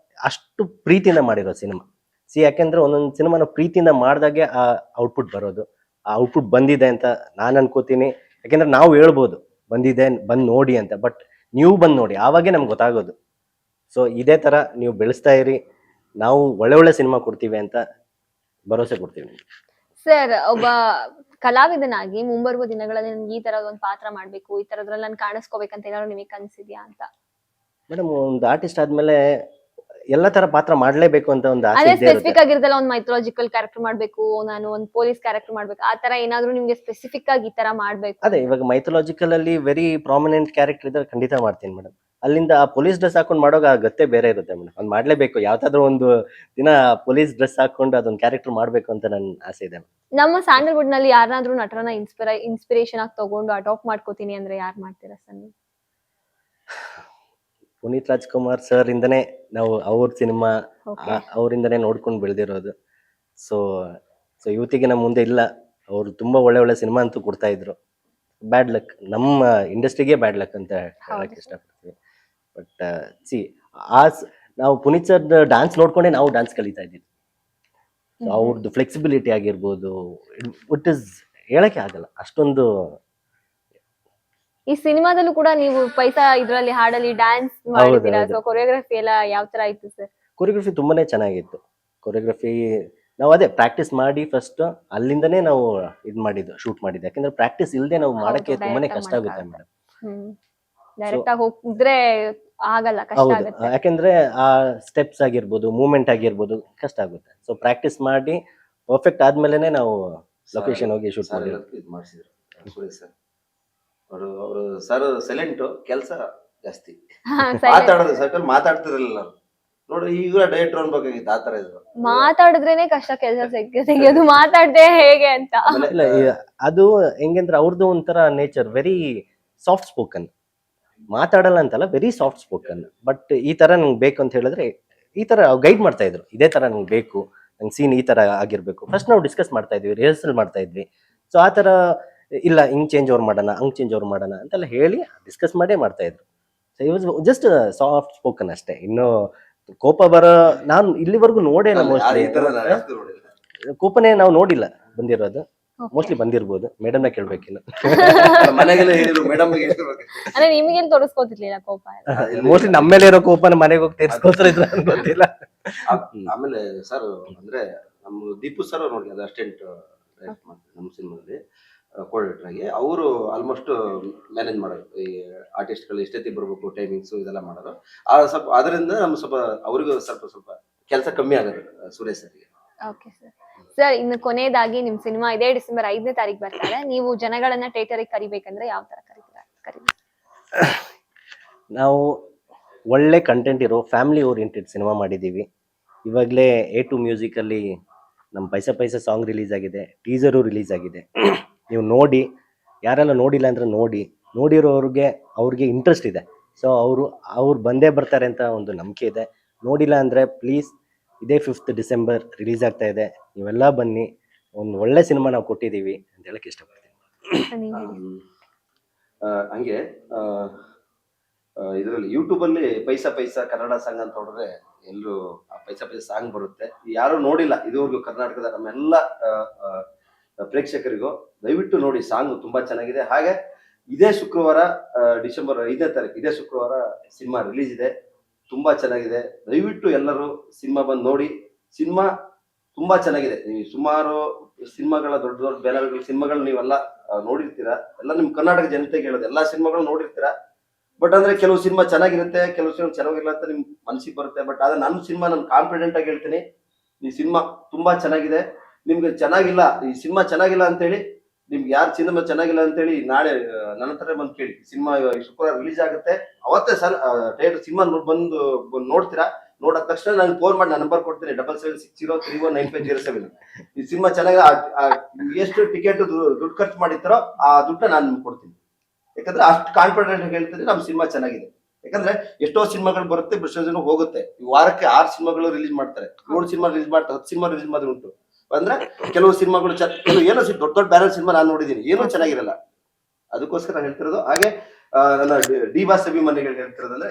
ಅಷ್ಟು ಪ್ರೀತಿಯಿಂದ ಮಾಡಿರೋ ಸಿನಿಮಾ. ಯಾಕಂದ್ರೆ ಒಂದೊಂದು ಸಿನಿಮಾ ನಾವು ಪ್ರೀತಿಯಿಂದ ಮಾಡಿದಾಗೆ ಆ ಔಟ್ಪುಟ್ ಬರೋದು. ಆ ಔಟ್ಪುಟ್ ಬಂದಿದೆ ಅಂತ ನಾನು ಅನ್ಕೋತೀನಿ. ಯಾಕಂದ್ರೆ ನಾವು ಹೇಳ್ಬೋದು ಬಂದಿದೆ, ಬಂದ್ ನೋಡಿ ಅಂತ, ಬಟ್ ನೀವು ಬಂದ್ ನೋಡಿ, ಆವಾಗೇ ನಮ್ಗೆ ಗೊತ್ತಾಗೋದು. ಸೊ ಇದೇ ತರ ನೀವು ಬೆಳೆಸ್ತಾ ಇರಿ, ನಾವು ಒಳ್ಳೆ ಸಿನಿಮಾ ಕೊಡ್ತೀವಿ ಅಂತ ಭರವಸೆ ಕೊಡ್ತೀವಿ. ಸರ್, ಒಬ್ಬ ಕಲಾವಿದನಾಗಿ ಮುಂಬರುವ ದಿನಗಳಲ್ಲಿ ನನ್ಗೆ ಈ ತರದ ಒಂದು ಪಾತ್ರ ಮಾಡ್ಬೇಕು, ಈ ತರದ್ರಲ್ಲಿ ನಾನು ಕಾಣಿಸ್ಕೋಬೇಕಂತ ಏನಾದ್ರು ನಿಮಗೆ ಕನ್ಸಿದ್ಯಾ ಅಂತ? ಮೇಡಮ್, ಒಂದು ಆರ್ಟಿಸ್ಟ್ ಆದ್ಮೇಲೆ ಎಲ್ಲ ತರ ಪಾತ್ರ ಮಾಡ್ಲೇಬೇಕು ಅಂತ ಒಂದು ಆಸೆ ಅದೇ ಇದ್ದೇ ಸ್ಪೆಸಿಫಿಕ್ ಇರುತ್ತೆ. ಆಗಿರ್ತಲ್ಲ, ಒಂದು ಮೈಥಾಲಜಿಕಲ್ ಕ್ಯಾರೆಕ್ಟರ್ ಮಾಡ್ಬೇಕು, ನಾನು ಒಂದು ಪೊಲೀಸ್ ಕ್ಯಾರೆಕ್ಟರ್ ಮಾಡ್ಬೇಕು, ಆ ತರ ಏನಾದ್ರು ನಿಮ್ಗೆ ಸ್ಪೆಸಿಫಿಕ್ ಆಗಿ ಈ ತರ ಮಾಡ್ಬೇಕು? ಅದೇ ಇವಾಗ ಮೈಥಾಲಜಿಕಲ್ ಅಲ್ಲಿ ವೆರಿ ಪ್ರಾಮಿನೆಂಟ್ ಕ್ಯಾರೆಕ್ಟರ್ ಇದ್ರೆ ಖಂಡಿತ ಮಾಡ್ತೀನಿ ಮೇಡಮ್. ಅಲ್ಲಿಂದ ಆ ಪೊಲೀಸ್ ಡ್ರೆಸ್ ಹಾಕೊಂಡು ಮಾಡೋವಾಗ ಆ ಗತ್ತೆ ಬೇರೆ ಇರುತ್ತೆ ಮೇಡಮ್. ಅದ್ ಮಾಡ್ಲೇಬೇಕು, ಯಾವ್ದಾದ್ರು ಒಂದು ದಿನ ಪೊಲೀಸ್ ಡ್ರೆಸ್ ಹಾಕೊಂಡು ಅದೊಂದು ಕ್ಯಾರೆಕ್ಟರ್ ಮಾಡ್ಬೇಕು ಅಂತ ನನ್ನ ಆಸೆ ಇದೆ. ನಮ್ಮ ಸ್ಯಾಂಡಲ್ವುಡ್ ನಲ್ಲಿ ಯಾರನ್ನಾದ್ರೂ ನಟರನ್ನ ಇನ್ಸ್ಪಿರೇಷನ್ ಆಗಿ ತಗೊಂಡು ಅಡಾಪ್ಟ್ ಮಾಡ್ಕೋತೀನಿ ಅಂದ್ರೆ ಯಾರು ಮಾಡ್ತೀರಾ ಸರ್ ನೀವು? ಪುನೀತ್ ರಾಜ್ಕುಮಾರ್ ಸರ್ ಇಂದನೇ ನಾವು ಅವ್ರ ಸಿನಿಮಾ ಅವರಿಂದನೇ ನೋಡ್ಕೊಂಡು ಬೆಳೆದಿರೋದು. ಸೊ ಇವತ್ತಿಗೆ ನಮ್ಮ ಮುಂದೆ ಇಲ್ಲ. ಅವ್ರು ತುಂಬಾ ಒಳ್ಳೆ ಸಿನಿಮಾ ಅಂತೂ ಕೊಡ್ತಾ ಇದ್ರು. ಬ್ಯಾಡ್ ಲಕ್, ನಮ್ಮ ಇಂಡಸ್ಟ್ರಿಗೆ ಬ್ಯಾಡ್ ಲಕ್ ಅಂತ ಹೇಳಕ್ ಇಷ್ಟಪಡ್ತೀವಿ. ಬಟ್ ನಾವು ಪುನೀತ್ ಸರ್ ಡ್ಯಾನ್ಸ್ ನೋಡ್ಕೊಂಡೆ ನಾವು ಡ್ಯಾನ್ಸ್ ಕಲಿತಾ ಇದ್ದೀವಿ. So ಅವ್ರದ್ದು ಫ್ಲೆಕ್ಸಿಬಿಲಿಟಿ ಆಗಿರ್ಬೋದು, ಇಟ್ ಇಸ್ ಹೇಳಕ್ಕೆ ಆಗಲ್ಲ ಅಷ್ಟೊಂದು. ಈ ಸಿನಿಮಾದಲ್ಲೂ ಕೂಡ ನೀವು ಪೈಸಾ ಇದ್ರಲ್ಲಿ ಹಾಡಲ್ಲಿ ಡ್ಯಾನ್ಸ್ ಮಾಡಿದ್ದೀರಾ, ಸೊ ಕೊರಿಯೋಗ್ರಫಿ ಎಲ್ಲ ಯಾವ ತರ ಇತ್ತು ಸರ್? ಕೊರಿಯೋಗ್ರಫಿ ತುಂಬಾನೇ ಚೆನ್ನಾಗಿತ್ತು. ಕೊರಿಯೋಗ್ರಫಿ ನಾವು ಅದೇ ಪ್ರಾಕ್ಟೀಸ್ ಮಾಡಿ ಫಸ್ಟ್ ಅಲ್ಲಿಂದನೇ ನಾವು ಮಾಡಿದ್ದು, ಶೂಟ್ ಮಾಡಿದ್ದು. ಯಾಕಂದ್ರೆ ಪ್ರಾಕ್ಟೀಸ್ ಇಲ್ಲದೆ ನಾವು ಮಾಡಕ್ಕೆ ತುಂಬಾನೇ ಕಷ್ಟ ಆಗುತ್ತೆ ಮೇಡಮ್. ಡೈರೆಕ್ಟ್ ಆಗಿ ಹೋಗಿದ್ರೆ ಆಗಲ್ಲ, ಕಷ್ಟ ಹೌದು, ಆಗುತ್ತೆ. ಯಾಕಂದ್ರೆ ಆ ಸ್ಟೆಪ್ಸ್ ಆಗಿರ್ಬೋದು, ಮೂವ್ಮೆಂಟ್ ಆಗಿರ್ಬೋದು ಕಷ್ಟ ಆಗುತ್ತೆ. ಸೊ ಪ್ರಾಕ್ಟೀಸ್ ಮಾಡಿ ಪರ್ಫೆಕ್ಟ್ ಆದ್ಮೇಲೆನೆ ನಾವು ಲೊಕೇಶನ್ ಹೋಗಿ ಶೂಟ್ ಸರ್ ಮಾಡಿದ್ವಿ. ಇದು ಮಾಡಿಸಿದ್ರು ಸುರೇಶ್ ಸರ್. ಅವರು ಸರ್ ಸೈಲೆಂಟ್, ಕೆಲಸ ಜಾಸ್ತಿ, ಮಾತಾಡೋದು ಸರ್ಕಲ್ ಮಾತಾಡ್ತಿರಲಿಲ್ಲ. ನೋಡಿ ಈಗ ಡೈರೆಕ್ಟರ್ ಅನ್ಬೇಕಾಗಿತ್ತು, ಆ ತರ ಇದ್ರು. ಮಾತಾಡಿದ್ರೇನೆ ಕಷ್ಟ ಕೆಲಸ ತೆಗಿಯೋದು, ಮಾತಾಡ್ದೆ ಹೇಗೆ ಅಂತ. ಇಲ್ಲ, ಅದು ಹೆಂಗಂದ್ರೆ ಅವ್ರದ್ದು ಒಂಥರ ನೇಚರ್ ವೆರಿ ಸಾಫ್ಟ್ ಸ್ಪೋಕನ್. ಮಾತಾಡಲ್ಲ ಅಂತಲ್ಲ, ವೆರಿ ಸಾಫ್ಟ್ ಸ್ಪೋಕನ್. ಬಟ್ ಈ ತರ ನಂಗೆ ಬೇಕು ಅಂತ ಹೇಳಿದ್ರೆ ಈ ತರ ಗೈಡ್ ಮಾಡ್ತಾ ಇದ್ರು. ಇದೇ ತರ ನಂಗೆ ಬೇಕು, ನಂಗೆ ಸೀನ್ ಈ ತರ ಆಗಿರ್ಬೇಕು. ಫಸ್ಟ್ ನಾವು ಡಿಸ್ಕಸ್ ಮಾಡ್ತಾ ಇದ್ವಿ, ರಿಹರ್ಸಲ್ ಮಾಡ್ತಾ ಇದ್ವಿ. ಸೊ ಆ ತರ ಇಲ್ಲ, ಹಿಂಗ್ ಚೇಂಜ್ ಓವರ್ ಮಾಡೋಣ, ಹಂಗ್ ಚೇಂಜ್ ಓವರ್ ಮಾಡೋಣ ಅಂತೆಲ್ಲ ಹೇಳಿ ಡಿಸ್ಕಸ್ ಮಾಡೇ ಮಾಡ್ತಾ ಇದ್ರು. ಸೊ ಈ ವಾಸ್ ಜಸ್ಟ್ ಸಾಫ್ಟ್ ಸ್ಪೋಕನ್ ಅಷ್ಟೇ. ಇನ್ನು ಕೋಪ ಬರೋ ನಾನು ಇಲ್ಲಿವರೆಗೂ ನೋಡೇ ಇಲ್ಲ. ಮೋಸ್ಟ್ಲಿ ಕೋಪನೇ ನಾವು ನೋಡಿಲ್ಲ ಬಂದಿರೋದು. ಮೋಸ್ಟ್ಲಿ ಬಂದಿರ್ಬೋದು, ಮೇಡಮ್ನ ಕೇಳ್ಬೇಕಿಲ್ಲ. ಮನೆಗೆಲ್ಲ ಹೇಳಿದ್ರು, ಮೇಡಮ್ ಅಂದ್ರೆ ನಿಮಗೇನು ತೋರಿಸ್ಕೋತಿರ್ಲಿಲ್ಲ ಕೋಪ? ಮೋಸ್ಟ್ಲಿ ನಮ್ಮ ಮೇಲೆ ಇರೋ ಕೋಪನ ಮನೆಗೆ ಹೋಗಿ ತೀರ್ಸ್ಕೊತಾರೆ ಗೊತ್ತಿಲ್ಲ. ಆಮೇಲೆ ಸರ್ ಅಂದ್ರೆ ನಮ್ಮ ದೀಪು ಸರ್ ನೋಡಿ, ಅದು ಅಸಿಸ್ಟೆಂಟ್ ಡೈರೆಕ್ಟ್ ಮಾಡ್ತಾರೆ ನಮ್ಮ ಸಿನಿಮಾದಲ್ಲಿ, ಕೋಆರ್ಡಿನೇಟರ್ ಆಗಿ. ಅವರು ಆಲ್ಮೋಸ್ಟ್ ಮ್ಯಾನೇಜ್ ಮಾಡೋದು, ಈ ಆರ್ಟಿಸ್ಟ್ಗಳು ಎಷ್ಟೊತ್ತಿಗೆ ಬರ್ಬೇಕು, ಟೈಮಿಂಗ್ಸ್ ಇದೆಲ್ಲ ಮಾಡೋದು. ಸ್ವಲ್ಪ ಅದರಿಂದ ನಮ್ಗೆ ಸ್ವಲ್ಪ ಅವ್ರಿಗೂ ಸ್ವಲ್ಪ ಕೆಲಸ ಕಮ್ಮಿ ಆಗುತ್ತೆ ಸುರೇಶ್ ಸರ್ಗೆ. Okay sir. ಸರ್, ಇನ್ನು ಕೊನೆಯದಾಗಿ ನಿಮ್ ಸಿನಿಮಾ ಇದೇ ಡಿಸೆಂಬರ್ 5ನೇ ತಾರೀಕು ಬರ್ತಾರೆ. ನೀವು ಜನಗಳನ್ನ ಥಿಯೇಟರ್ಗೆ ಕರಿಬೇಕಂದ್ರೆ ಯಾವ ತರ ಕರೀತೀರಾ? ನಾವು ಒಳ್ಳೆ ಕಂಟೆಂಟ್ ಇರೋ ಫ್ಯಾಮಿಲಿ ಓರಿಯೆಂಟೆಡ್ ಸಿನಿಮಾ ಮಾಡಿದ್ದೀವಿ. ಇವಾಗಲೇ A2 ಮ್ಯೂಸಿಕಲ್ಲಿ ನಮ್ಮ ಪೈಸಾ ಸಾಂಗ್ ರಿಲೀಸ್ ಆಗಿದೆ, ಟೀಸರು ರಿಲೀಸ್ ಆಗಿದೆ. ನೀವು ನೋಡಿ, ಯಾರೆಲ್ಲ ನೋಡಿಲ್ಲ ಅಂದ್ರೆ ನೋಡಿರೋರಿಗೆ ಅವ್ರಿಗೆ ಇಂಟ್ರೆಸ್ಟ್ ಇದೆ. ಸೊ ಅವ್ರು ಬಂದೇ ಬರ್ತಾರೆ ಅಂತ ಒಂದು ನಂಬಿಕೆ ಇದೆ. ನೋಡಿಲ್ಲ ಅಂದರೆ ಪ್ಲೀಸ್, ಇದೇ 5th ಡಿಸೆಂಬರ್ ರಿಲೀಸ್ ಆಗ್ತಾ ಇದೆ, ನೀವೆಲ್ಲ ಬನ್ನಿ. ಒಂದು ಒಳ್ಳೆ ಸಿನಿಮಾ ನಾವು ಕೊಟ್ಟಿದ್ದೀವಿ ಅಂತ ಹೇಳಕ್ಕೆ ಇಷ್ಟಪಡ್ತೀನಿ. ಹಂಗೆ ಇದರಲ್ಲಿ ಯೂಟ್ಯೂಬಲ್ಲಿ ಪೈಸಾ ಕನ್ನಡ ಸಾಂಗ್ ಅಂತ ಹೊಡೆದ್ರೆ ಎಲ್ಲರೂ ಪೈಸಾ ಸಾಂಗ್ ಬರುತ್ತೆ. ಯಾರು ನೋಡಿಲ್ಲ ಇದುವರೆಗೂ ಕರ್ನಾಟಕದ ನಮ್ಮೆಲ್ಲ ಪ್ರೇಕ್ಷಕರಿಗೂ ದಯವಿಟ್ಟು ನೋಡಿ, ಸಾಂಗ್ ತುಂಬಾ ಚೆನ್ನಾಗಿದೆ. ಹಾಗೆ ಇದೇ ಶುಕ್ರವಾರ ಡಿಸೆಂಬರ್ 5ನೇ ತಾರೀಕು, ಇದೇ ಶುಕ್ರವಾರ ಸಿನಿಮಾ ರಿಲೀಸ್ ಇದೆ, ತುಂಬಾ ಚೆನ್ನಾಗಿದೆ. ದಯವಿಟ್ಟು ಎಲ್ಲರೂ ಸಿನಿಮಾ ಬಂದು ನೋಡಿ. ಸಿನಿಮಾ ತುಂಬಾ ಚೆನ್ನಾಗಿದೆ. ನೀವು ಸುಮಾರು ಸಿನಿಮಾಗಳ ದೊಡ್ಡ ಬ್ಯಾನರ್ಗಳ ಸಿನಿಮಾಗಳು ನೀವೆಲ್ಲ ನೋಡಿರ್ತೀರಾ. ಎಲ್ಲ ನಿಮ್ ಕರ್ನಾಟಕ ಜನತೆಗೆ ಹೇಳೋದು, ಎಲ್ಲಾ ಸಿನಿಮಾಗಳು ನೋಡಿರ್ತೀರಾ. ಬಟ್ ಅಂದ್ರೆ ಕೆಲವು ಸಿನಿಮಾ ಚೆನ್ನಾಗಿರುತ್ತೆ, ಕೆಲವು ಸಿನಿಮಾ ಚೆನ್ನಾಗಿಲ್ಲ ಅಂತ ನಿಮ್ ಮನಸ್ಸಿಗೆ ಬರುತ್ತೆ. ಬಟ್ ಆದ್ರೆ ನನ್ನ ಸಿನಿಮಾ ನಾನು ಕಾನ್ಫಿಡೆಂಟ್ ಆಗಿ ಹೇಳ್ತೀನಿ, ಈ ಸಿನಿಮಾ ತುಂಬಾ ಚೆನ್ನಾಗಿದೆ. ನಿಮ್ಗೆ ಚೆನ್ನಾಗಿಲ್ಲ, ಈ ಸಿನಿಮಾ ಚೆನ್ನಾಗಿಲ್ಲ ಅಂತೇಳಿ, ನಿಮ್ಗೆ ಯಾರು ಸಿನಿಮಾ ಚೆನ್ನಾಗಿಲ್ಲ ಅಂತೇಳಿ ನಾಳೆ ನನ್ನ ಹತ್ರ ಬಂದು ಕೇಳಿ. ಸಿನಿಮಾ ಶುಕ್ರವಾರ ರಿಲೀಸ್ ಆಗುತ್ತೆ, ಅವತ್ತೇ ಸರ್ ಥಿಯೇಟರ್ ಸಿನಿಮಾ ಬಂದು ನೋಡ್ತೀರಾ. ನೋಡಿದ ತಕ್ಷಣ ನಾನು ಫೋನ್ ಮಾಡಿ, ನಾನು ನಂಬರ್ ಕೊಡ್ತೀನಿ, 7760319507. ಈ ಸಿನಿಮಾ ಚೆನ್ನಾಗಿಲ್ಲ, ಎಷ್ಟು ಟಿಕೆಟ್ ದುಡ್ಡು ಖರ್ಚು ಮಾಡಿರ್ತಾರೋ ಆ ದುಡ್ಡನ್ನ ನಾನು ನಿಮ್ಗೆ ಕೊಡ್ತೀನಿ. ಯಾಕಂದ್ರೆ ಅಷ್ಟು ಕಾನ್ಫಿಡೆಂಟ್ ಹೇಳ್ತಿದ್ರೆ ನಮ್ಮ ಸಿನಿಮಾ ಚೆನ್ನಾಗಿದೆ. ಯಾಕಂದ್ರೆ ಎಷ್ಟೋ ಸಿನಿಮಾಗಳು ಬರುತ್ತೆ, ಎಷ್ಟೋ ಹೋಗುತ್ತೆ. ಈ ವಾರಕ್ಕೆ 6 ಸಿನಿಮಾಗಳು ರಿಲೀಸ್ ಮಾಡ್ತಾರೆ, 7 ಸಿನಿಮಾ ರಿಲೀಸ್ ಮಾಡ್ತಾರೆ, 10 ಸಿನಿಮಾ ರಿಲೀಸ್ ಮಾಡಿದ್ರೆ ಉಂಟು. ಅಂದ್ರೆ ಕೆಲವು ಸಿನಿಮಾಗಳು ಕೆಲವು ಏನೋ ದೊಡ್ಡ ಬ್ಯಾನರ್ ಸಿನಿಮಾ ನಾನು ನೋಡಿದೀನಿ, ಏನೂ ಚೆನ್ನಾಗಿರಲ್ಲ. ಅದಕ್ಕೋಸ್ಕರ ಹೇಳ್ತಿರೋದು. ಹಾಗೆ ನನ್ನ ಡಿ ಬಾಸ್ ಅಭಿಮಾನಿಗಳು ಹೇಳ್ತಿರೋದಂದ್ರೆ,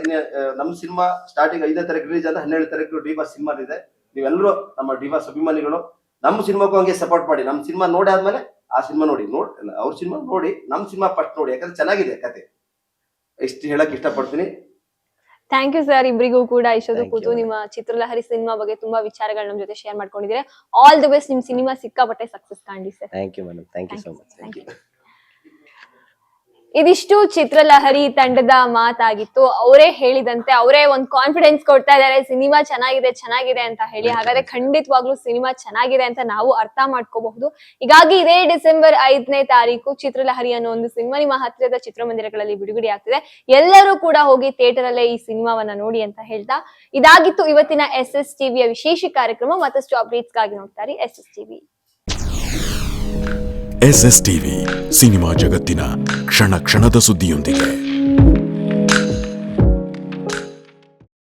ನಮ್ಮ ಸಿನಿಮಾ ಸ್ಟಾರ್ಟಿಂಗ್ 5ನೇ ತಾರೀಕು ರಿಲೀಸ್ ಆದ 17ನೇ ತಾರೀಕು ಡಿ ಬಾಸ್ ಸಿನಿಮಾ ಇದೆ. ನೀವೆಲ್ಲರೂ ನಮ್ಮ ಡಿ ಬಾಸ್ ಅಭಿಮಾನಿಗಳು ನಮ್ಮ ಸಿನಿಮಾಗೂ ಹಂಗೆ ಸಪೋರ್ಟ್ ಮಾಡಿ. ನಮ್ಮ ಸಿನಿಮಾ ನೋಡಿ ಆದ್ಮೇಲೆ ಆ ಸಿನಿಮಾ ನೋಡಿ, ಅವ್ರ ಸಿನಿಮಾ ನೋಡಿ, ನಮ್ಮ ಸಿನಿಮಾ ಫಸ್ಟ್ ನೋಡಿ. ಯಾಕಂದ್ರೆ ಚೆನ್ನಾಗಿದೆ ಕತೆ. ಇಷ್ಟು ಹೇಳಕ್ ಇಷ್ಟಪಡ್ತೀನಿ. ಥ್ಯಾಂಕ್ ಯು ಸರ್, ಇಬ್ಬರಿಗೂ ಕೂಡ ಇಷ್ಟೊತ್ತು ಕೂತು ನಿಮ್ಮ ಚಿತ್ರಲಹರಿ ಸಿನಿಮಾ ಬಗ್ಗೆ ತುಂಬಾ ವಿಚಾರಗಳು ನಮ್ಮ ಜೊತೆ ಶೇರ್ ಮಾಡ್ಕೊಂಡಿದ್ದೀರಾ. ಆಲ್ ದಿ ಬೆಸ್ಟ್, ನಿಮ್ ಸಿನಿಮಾ ಸಿಕ್ಕಾಪಟ್ಟೆ ಸಕ್ಸಸ್ ಕಾಣಲಿ sir. Thank you madam, thank you so much. Thank you. ಇದಿಷ್ಟು ಚಿತ್ರಲಹರಿ ತಂಡದ ಮಾತಾಗಿತ್ತು. ಅವರೇ ಹೇಳಿದಂತೆ ಅವರೇ ಒಂದು ಕಾನ್ಫಿಡೆನ್ಸ್ ಕೊಡ್ತಾ ಇದ್ದಾರೆ, ಸಿನಿಮಾ ಚೆನ್ನಾಗಿದೆ ಅಂತ ಹೇಳಿ. ಹಾಗಾದ್ರೆ ಖಂಡಿತವಾಗ್ಲೂ ಸಿನಿಮಾ ಚೆನ್ನಾಗಿದೆ ಅಂತ ನಾವು ಅರ್ಥ ಮಾಡ್ಕೋಬಹುದು. ಹೀಗಾಗಿ ಇದೇ ಡಿಸೆಂಬರ್ 5ನೇ ತಾರೀಕು ಚಿತ್ರಲಹರಿ ಅನ್ನೋ ಒಂದು ಸಿನಿಮಾ ನಿಮ್ಮ ಹತ್ತಿರದ ಚಿತ್ರಮಂದಿರಗಳಲ್ಲಿ ಬಿಡುಗಡೆ ಆಗ್ತಿದೆ. ಎಲ್ಲರೂ ಕೂಡ ಹೋಗಿ ಥಿಯೇಟರ್ ಅಲ್ಲೇ ಈ ಸಿನಿಮಾವನ್ನ ನೋಡಿ ಅಂತ ಹೇಳ್ತಾ, ಇದಾಗಿತ್ತು ಇವತ್ತಿನ SS ಟಿವಿಯ ವಿಶೇಷ ಕಾರ್ಯಕ್ರಮ. ಮತ್ತಷ್ಟು ಅಪ್ಡೇಟ್ಸ್ ಗಾಗಿ ನೋಡ್ತಾರೆ SS TV. SS TV, cinema ಜಗತ್ತಿನ ಕ್ಷಣ ಕ್ಷಣದ ಸುದ್ದಿಯೊಂದಿಗೆ.